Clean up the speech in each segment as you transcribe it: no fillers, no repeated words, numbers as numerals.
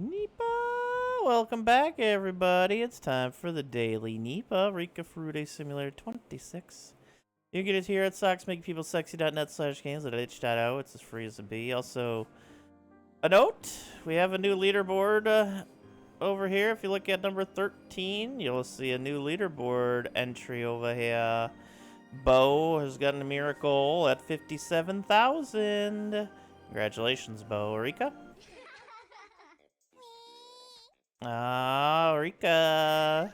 Nipah! Welcome back, everybody. It's time for the daily Nipah Rika Fruity Simulator 26. You can get it here at socksmakepeoplesexy.net/games at itch.io. It's as free as it be. Also, a note, we have a new leaderboard over here. If you look at number 13, you'll see a new leaderboard entry over here. Bo has gotten a miracle at 57,000. Congratulations, Bo. Rika? Ah, Rika.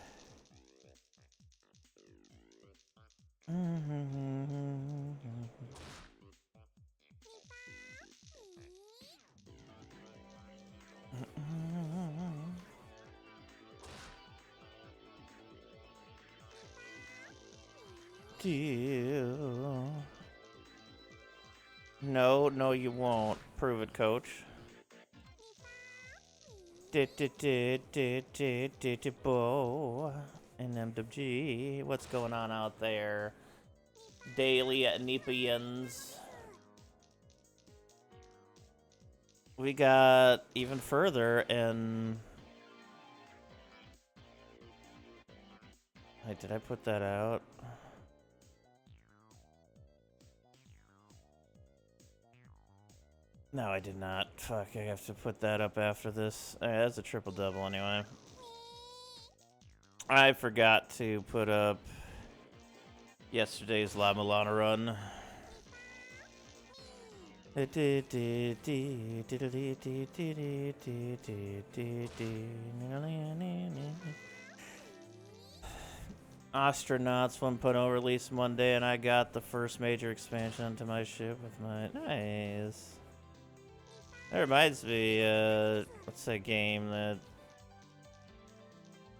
No, you won't. Prove it, coach. Bo and MWG. What's going on out there? Daily at Nipahians. We got even further and... Wait, did I put that out? No, I did not. Fuck, I have to put that up after this. That's a triple-double anyway. I forgot to put up yesterday's La Mulana run. Astronauts 1.0 released Monday, and I got the first major expansion to my ship with my... Nice. That reminds me, what's that game that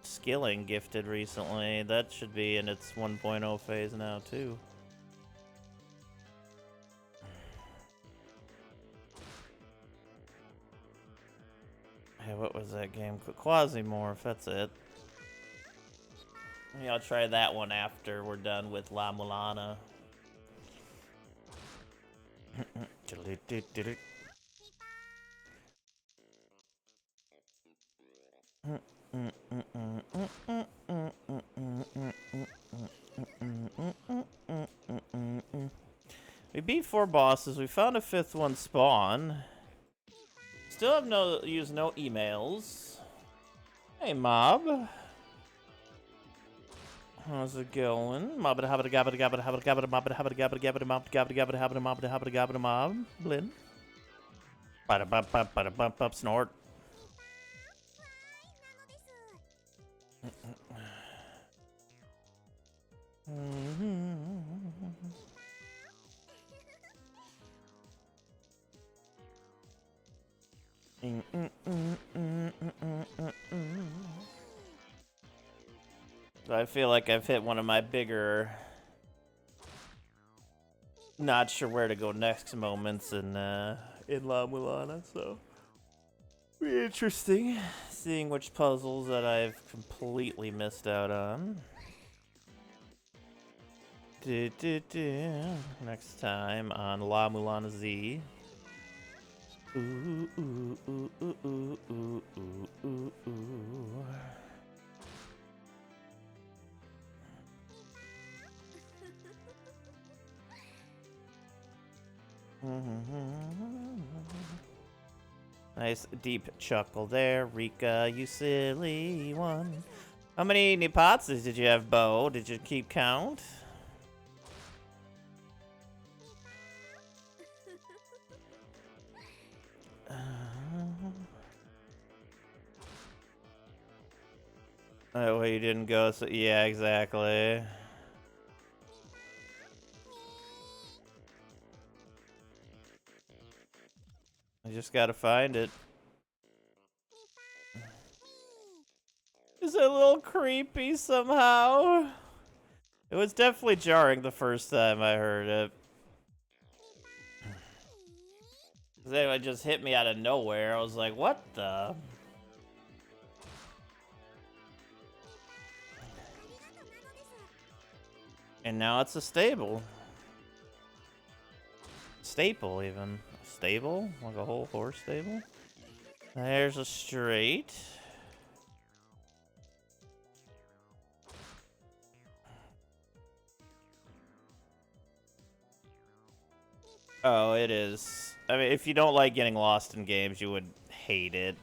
Skilling gifted recently? That should be in its 1.0 phase now, too. Hey, what was that game? Quasimorph, that's it. Maybe I'll try that one after we're done with La Mulana. We beat 4 bosses. We found a 5th one spawn. Still have no emails. Hey, mob. How's it going? Mob habba gabba gabba habba gabba mob habba gabba gabba mob gabba gabba habba mob habba gabba mob. Blin. Bada bump bump snort. I feel like I've hit one of my bigger not sure where to go next moments in La Mulana, so be interesting seeing which puzzles that I've completely missed out on. Next time on La Mulana Z. Ooh, ooh, ooh, ooh, ooh, ooh, ooh, ooh, ooh. Nice deep chuckle there, Rika, you silly one. How many Nipahs did you have, Bo? Did you keep count? Oh, well, you didn't go, so yeah, exactly. I just gotta find it. Is it a little creepy somehow? It was definitely jarring the first time I heard it. It just hit me out of nowhere. I was like, what the? And now it's a stable. Staple, even. A stable? Like a whole horse stable? There's a straight. Oh, it is. I mean, if you don't like getting lost in games, you would hate it.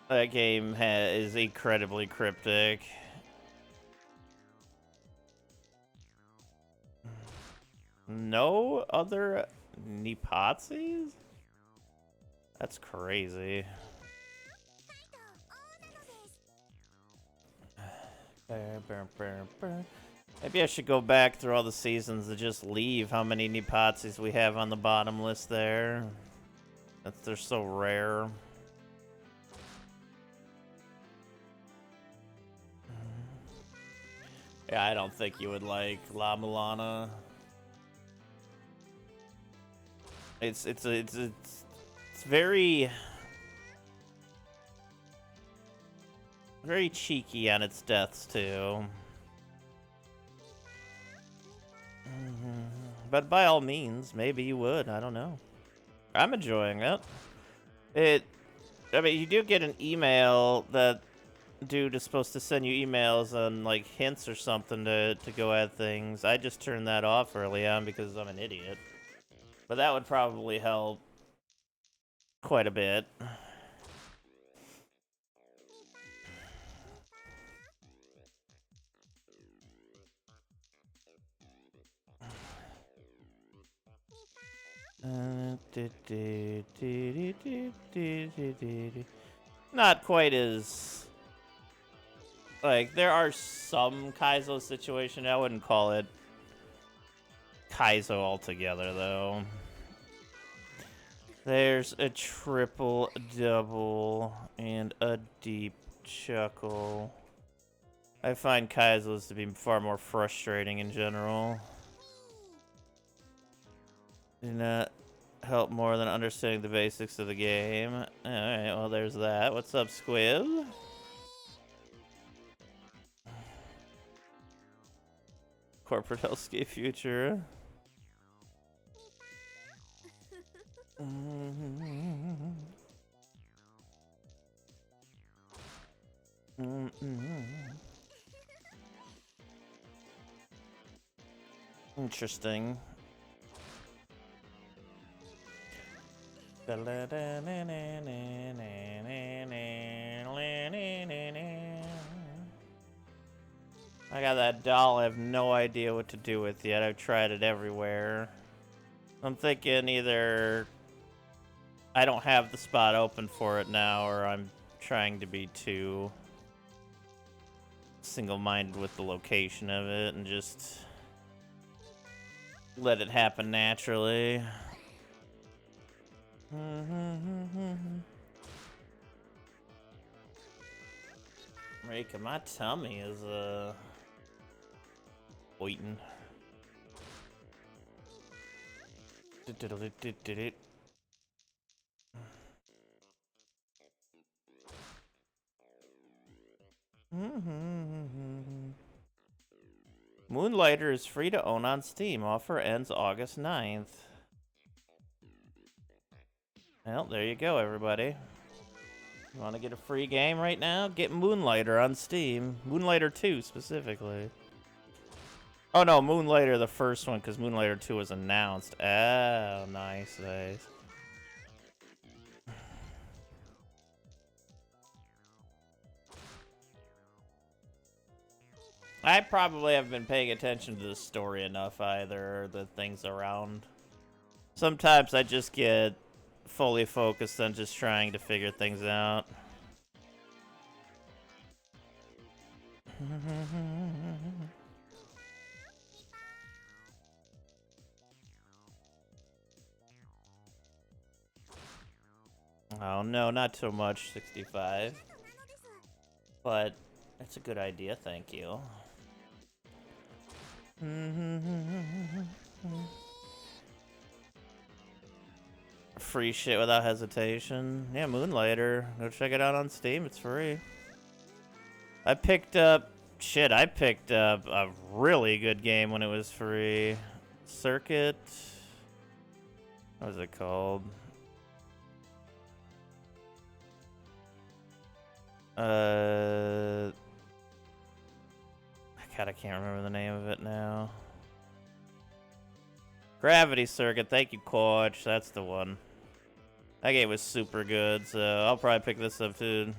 That game is incredibly cryptic. No other Nipahs? That's crazy. Maybe I should go back through all the seasons and just leave how many Nipahs we have on the bottom list there. They're so rare. Yeah, I don't think you would like La Milana. It's very cheeky on its deaths too. But by all means, maybe you would. I don't know. I'm enjoying it. I mean, you do get an email that dude is supposed to send you emails on like hints or something to go at things. I just turned that off early on because I'm an idiot. But that would probably help quite a bit. Not quite as... Like, there are some Kaizo situations. I wouldn't call it Kaizo altogether, though. There's a triple double and a deep chuckle. I find Kaizos to be far more frustrating in general. Do not help more than understanding the basics of the game. Alright, well there's that. What's up, Squib? Corporate Hellscape Future. Interesting. I got that doll I have no idea what to do with yet. I've tried it everywhere. I'm thinking either I don't have the spot open for it now, or I'm trying to be too single-minded with the location of it and just let it happen naturally. Rika, my tummy is waiting. Moonlighter is free to own on Steam. Offer ends August 9th. Well, there you go, everybody. You want to get a free game right now? Get Moonlighter on Steam. Moonlighter 2, specifically. Oh, no, Moonlighter, the first one, because Moonlighter 2 was announced. Oh, nice, nice. I probably haven't been paying attention to the story enough either, or the things around. Sometimes I just get fully focused on just trying to figure things out. Oh no, not so much 65. But that's a good idea, thank you. Free shit without hesitation. Yeah, Moonlighter. Go check it out on Steam, it's free. I picked up a really good game when it was free. Circuit. What was it called? God, I can't remember the name of it now. Gravity Circuit, thank you, Coach. That's the one. That game was super good, so I'll probably pick this up too.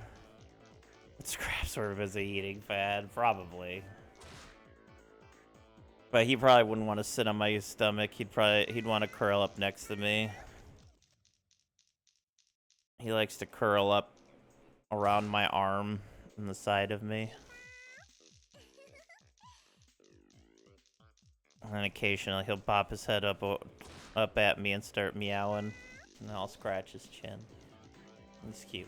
Scrap sort of as a eating fad, probably. But he probably wouldn't want to sit on my stomach. He'd want to curl up next to me. He likes to curl up around my arm and the side of me. And then occasionally he'll pop his head up at me and start meowing. And I'll scratch his chin. He's cute.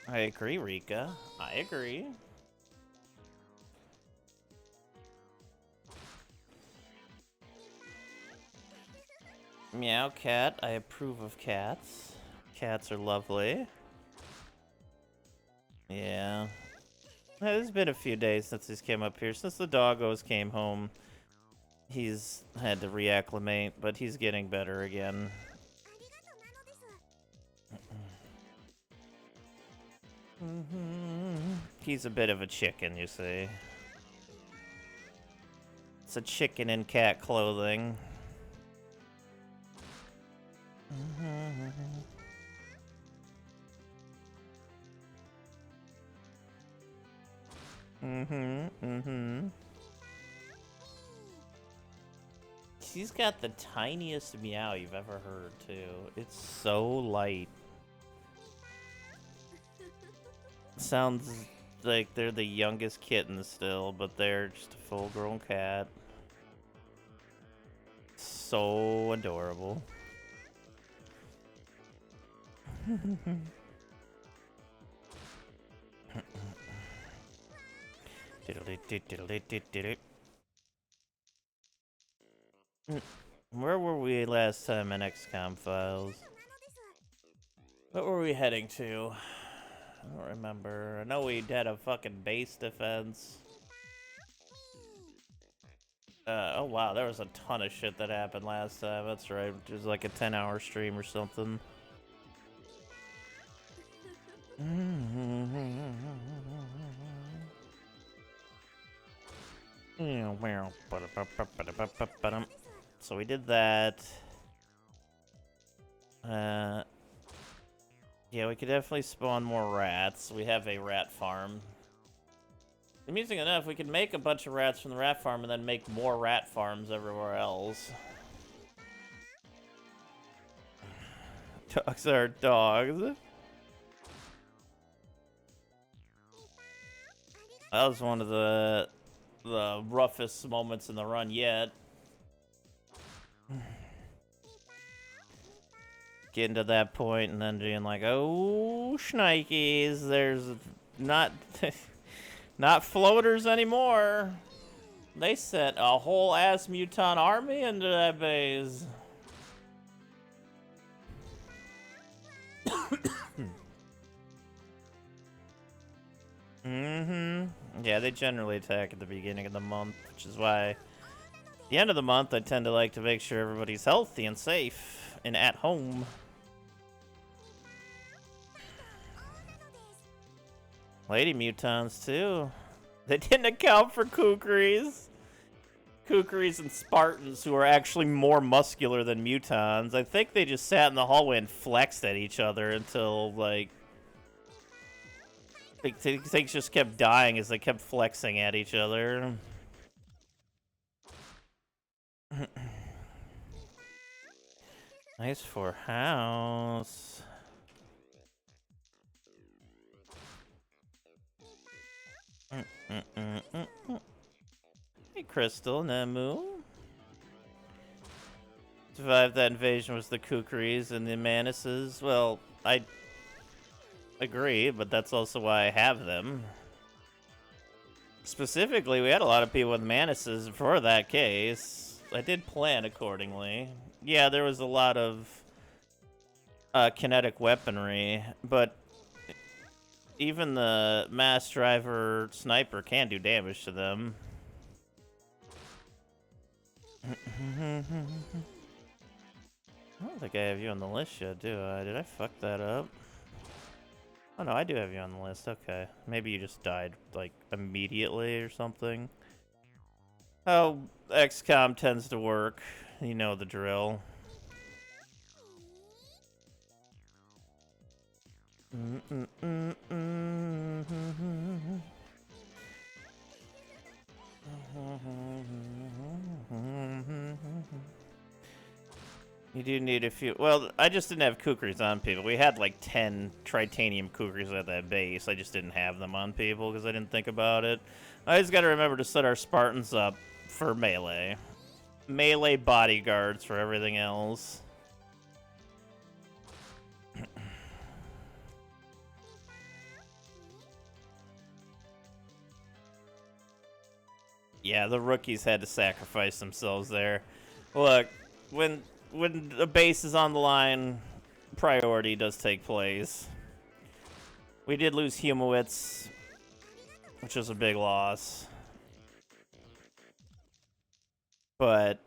I agree, Rika. I agree. Meow cat. I approve of cats. Cats are lovely. Yeah. It's been a few days since he's came up here. Since the doggos came home, he's had to reacclimate, but he's getting better again. He's a bit of a chicken, you see. It's a chicken in cat clothing. She's got the tiniest meow you've ever heard, too. It's so light. Sounds like they're the youngest kitten still, but they're just a full-grown cat. So adorable. Where were we last time in XCOM Files? What were we heading to? I don't remember. I know we had a fucking base defense. Oh wow, there was a ton of shit that happened last time. That's right. It was like a 10-hour stream or something. So we did that. Yeah, we could definitely spawn more rats. We have a rat farm. Amusing enough, we could make a bunch of rats from the rat farm and then make more rat farms everywhere else. Dogs are dogs. That was one of the roughest moments in the run yet. Getting to that point and then being like, oh, shnikes, there's not not floaters anymore. They sent a whole ass mutant army into that base. Yeah, they generally attack at the beginning of the month, which is why at the end of the month I tend to like to make sure everybody's healthy and safe and at home. Lady mutants too. They didn't account for kukris. Kukris and Spartans who are actually more muscular than mutants. I think they just sat in the hallway and flexed at each other until, like, things just kept dying as they kept flexing at each other. Nice for house. Hey, Crystal, Nemu. Survived that invasion was the Kukris and the Manuses. Well, I agree, but that's also why I have them. Specifically, we had a lot of people with Manuses for that case. I did plan accordingly. yeah, there was a lot of kinetic weaponry, but even the mass driver sniper can do damage to them. I don't think I have you on the list yet, do I? Did I fuck that up? Oh no, I do have you on the list, okay. Maybe you just died, like, immediately or something. How XCOM tends to work. You know the drill. You do need a few. Well, I just didn't have kukris on people. We had like 10 tritanium kukris at that base. I just didn't have them on people because I didn't think about it. I just got to remember to set our Spartans up for melee. Melee bodyguards for everything else. Yeah, the rookies had to sacrifice themselves there. Look, when a base is on the line, priority does take place. We did lose Humowitz, which was a big loss. But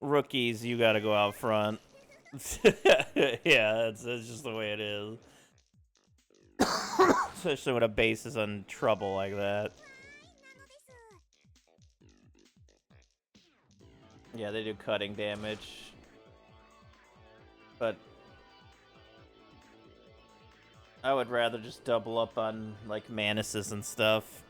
rookies, you gotta go out front. Yeah, that's just the way it is. Especially when a base is in trouble like that. Yeah, they do cutting damage. But I would rather just double up on, like, Manuses and stuff.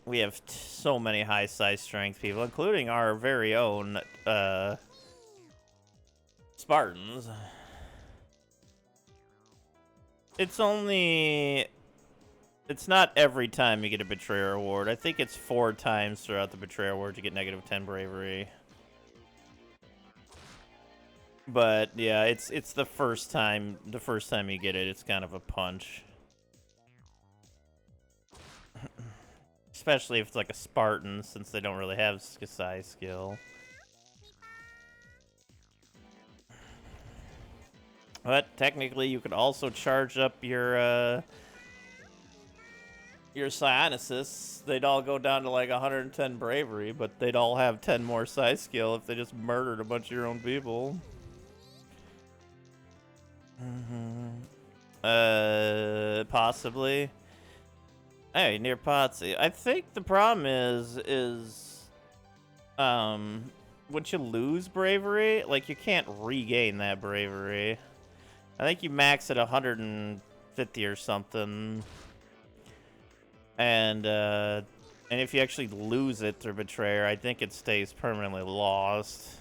We have so many high size strength people, including our very own Spartans. It's not every time you get a Betrayer Award. I think it's 4 times throughout the Betrayer Award you get -10 bravery. But yeah, it's the first time you get it, it's kind of a punch. Especially if it's like a Spartan, since they don't really have Skasai skill. But technically you could also charge up your Psionicis. They'd all go down to like 110 bravery, but they'd all have 10 more psi skill if they just murdered a bunch of your own people. Possibly. Hey, near Potsy. I think the problem is once you lose bravery, like, you can't regain that bravery. I think you max at 150 or something. And if you actually lose it through Betrayer, I think it stays permanently lost.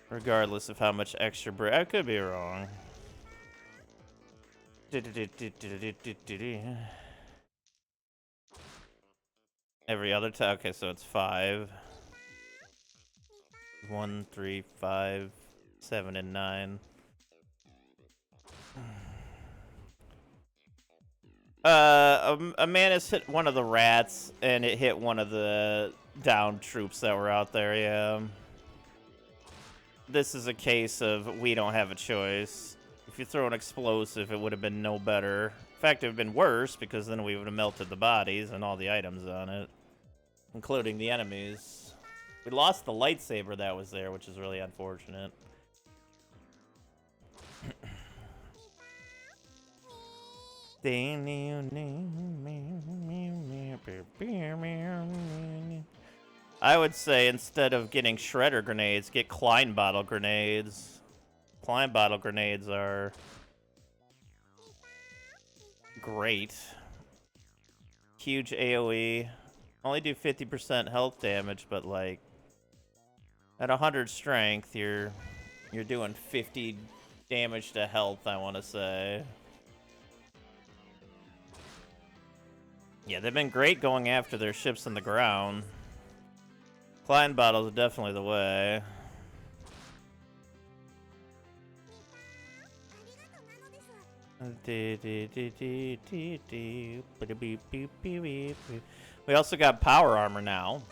Regardless of how much extra bravery. I could be wrong. Every other time. Okay, so it's 5. 1, 3, 5, 7, and 9. A Manus hit one of the rats, and it hit one of the downed troops that were out there, yeah. This is a case of we don't have a choice. If you throw an explosive, it would have been no better. In fact, it would have been worse, because then we would have melted the bodies and all the items on it, including the enemies. We lost the lightsaber that was there, which is really unfortunate. I would say instead of getting shredder grenades, get Klein bottle grenades. Klein bottle grenades are great. Huge AoE. Only do 50% health damage, but like at 100 strength, you're doing 50 damage to health, I want to say. Yeah, they've been great going after their ships in the ground. Klein bottles are definitely the way. We also got power armor now.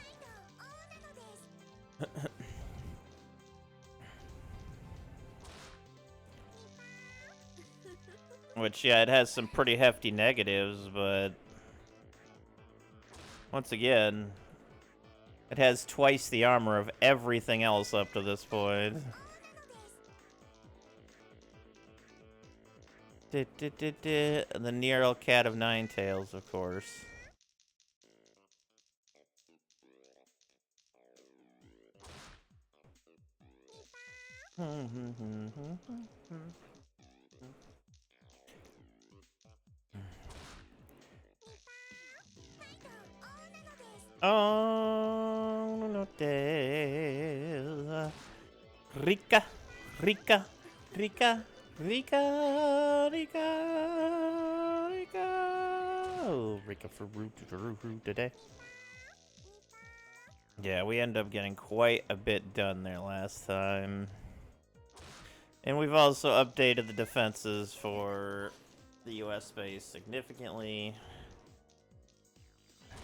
Which, yeah, it has some pretty hefty negatives, but once again, it has twice the armor of everything else up to this point. And the Nero Cat of Nine Tails, of course. Oh, no days. Rika, Rika, Rika, Rika, Rika, Rika. Oh, Rika for root today. Yeah, we end up getting quite a bit done there last time. And we've also updated the defenses for the US base significantly.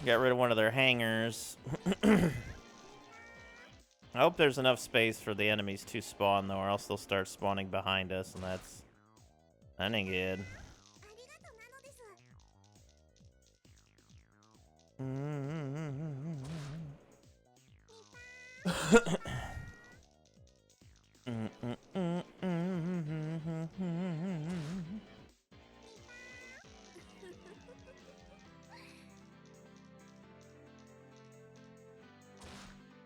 Got rid of one of their hangars. I hope there's enough space for the enemies to spawn, though, or else they'll start spawning behind us, and that ain't good.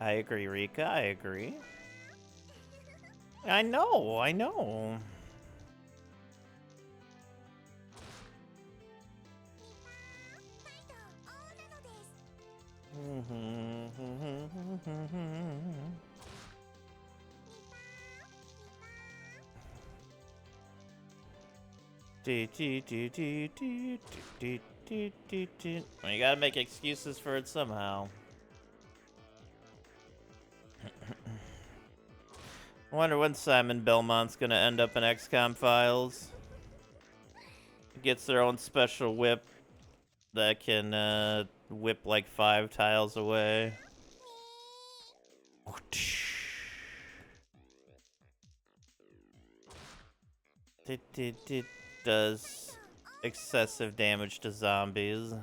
I agree, Rika. I agree. I know. I know. Well, you gotta make excuses for it somehow. I wonder when Simon Belmont's gonna end up in XCOM Files. He gets their own special whip that can whip like 5 tiles away. It does excessive damage to zombies.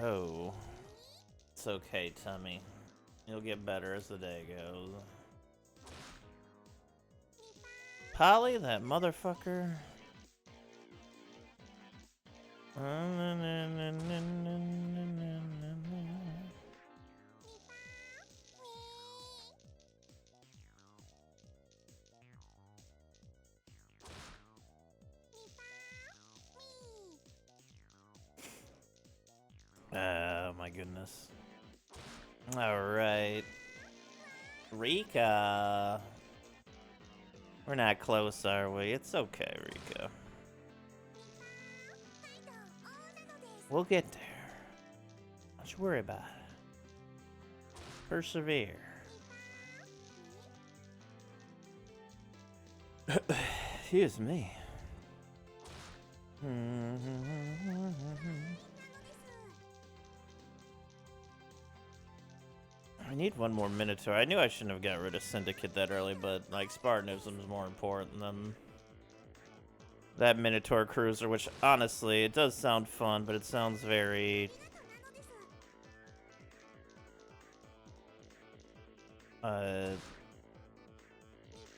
Oh. It's okay, Tummy. You'll get better as the day goes. Polly, that motherfucker. Oh my goodness. Alright. Rika. We're not close, are we? It's okay, Rika. We'll get there. Don't you worry about it. Persevere. Excuse me. I need one more Minotaur. I knew I shouldn't have got rid of Syndicate that early, but like Spartanism is more important than that Minotaur cruiser, which honestly, it does sound fun, but it sounds very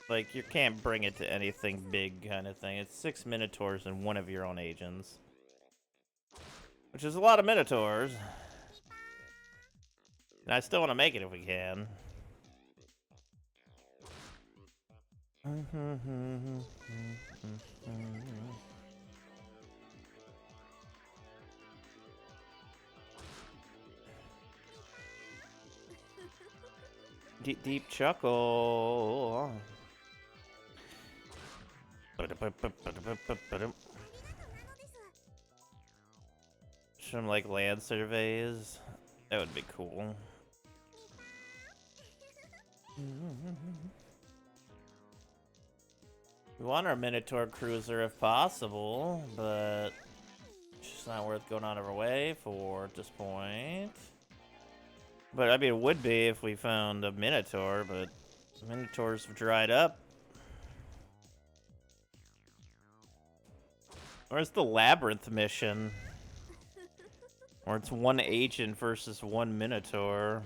like you can't bring it to anything big kind of thing. It's 6 Minotaurs and 1 of your own agents, which is a lot of Minotaurs. And I still want to make it if we can. Deep, deep chuckle. Some like land surveys. That would be cool. We want our Minotaur cruiser if possible, but it's just not worth going out of our way for at this point. But I mean, it would be if we found a Minotaur, but Minotaurs have dried up. Where's the Labyrinth mission? Or it's one agent versus one Minotaur.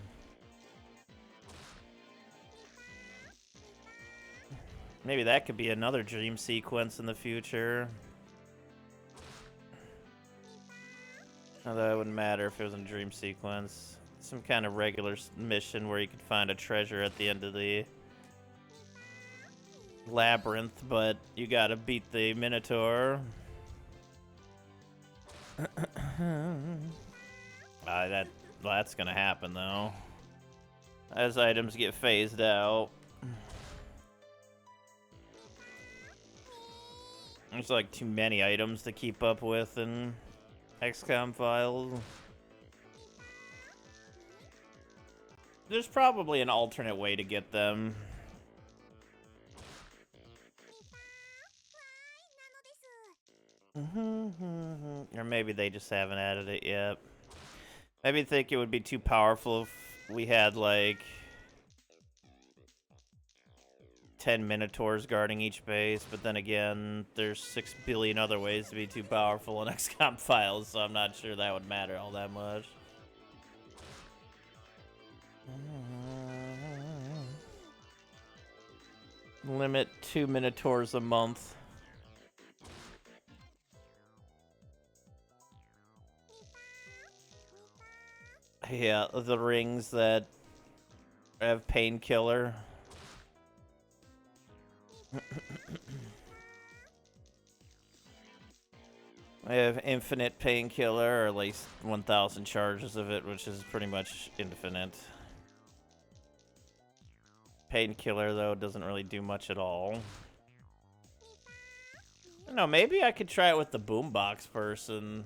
Maybe that could be another dream sequence in the future. Although it wouldn't matter if it was a dream sequence. Some kind of regular mission where you could find a treasure at the end of the labyrinth, but you gotta beat the Minotaur. That's gonna happen though. As items get phased out. There's like too many items to keep up with in XCOM files. There's probably an alternate way to get them. Or maybe they just haven't added it yet. Maybe think it would be too powerful if we had like 10 Minotaurs guarding each base, but then again, there's 6 billion other ways to be too powerful in XCOM files, so I'm not sure that would matter all that much. Limit 2 Minotaurs a month. Yeah, the rings that have painkiller. I have infinite painkiller, or at least 1,000 charges of it, which is pretty much infinite. Painkiller, though, doesn't really do much at all. I don't know, maybe I could try it with the boombox person.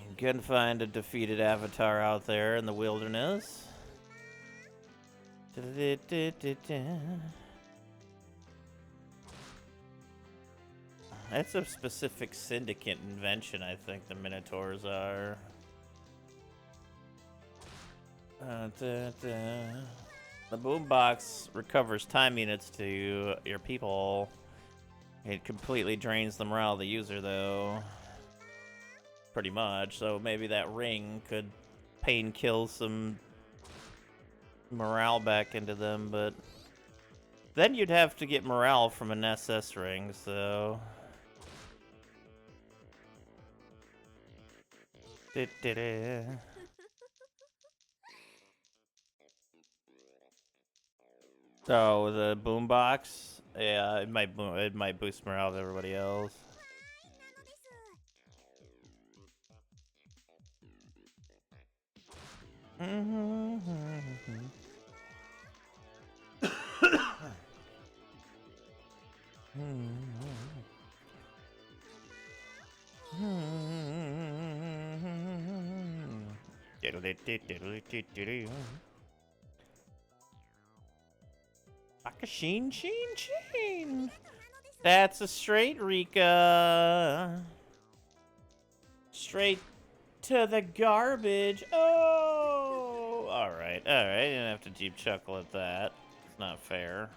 You can find a defeated avatar out there in the wilderness. That's a specific syndicate invention, I think the Minotaurs are. The boombox recovers time units to your people. It completely drains the morale of the user, though. Pretty much, so maybe that ring could pain kill some morale back into them, but then you'd have to get morale from an SS ring, so... So the boombox, yeah, it might boost morale of everybody else. Sheen, sheen, sheen. That's a straight Rika. Straight to the garbage. Oh, all right. You didn't have to deep chuckle at that. It's not fair.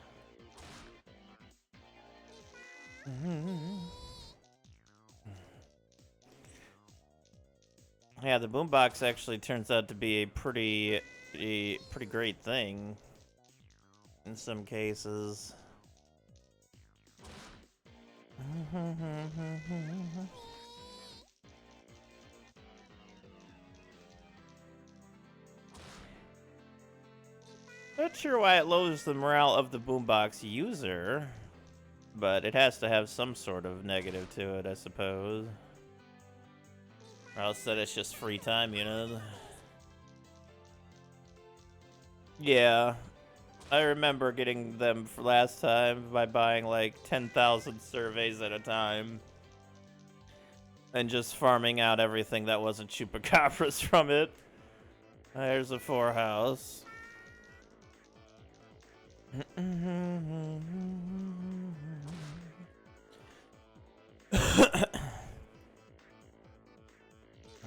Yeah, the boombox actually turns out to be a pretty great thing in some cases. Not sure why it lowers the morale of the boombox user. But it has to have some sort of negative to it, I suppose. Or else that it's just free time, you know? Yeah. I remember getting them for last time by buying like 10,000 surveys at a time. And just farming out everything that wasn't chupacabras from it. There's a 4 house.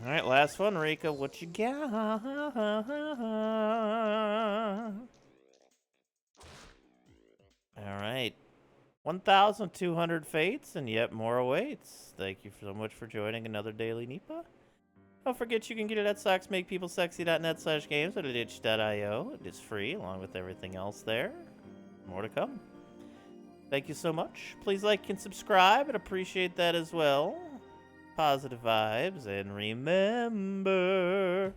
Alright, last one, Rika. What you got? Alright. 1,200 fates, and yet more awaits. Thank you so much for joining another Daily Nipah. Don't forget you can get it at socksmakepeoplesexy.net/games or at itch.io. It is free, along with everything else there. More to come. Thank you so much. Please like and subscribe. I'd appreciate that as well. Positive vibes, and remember,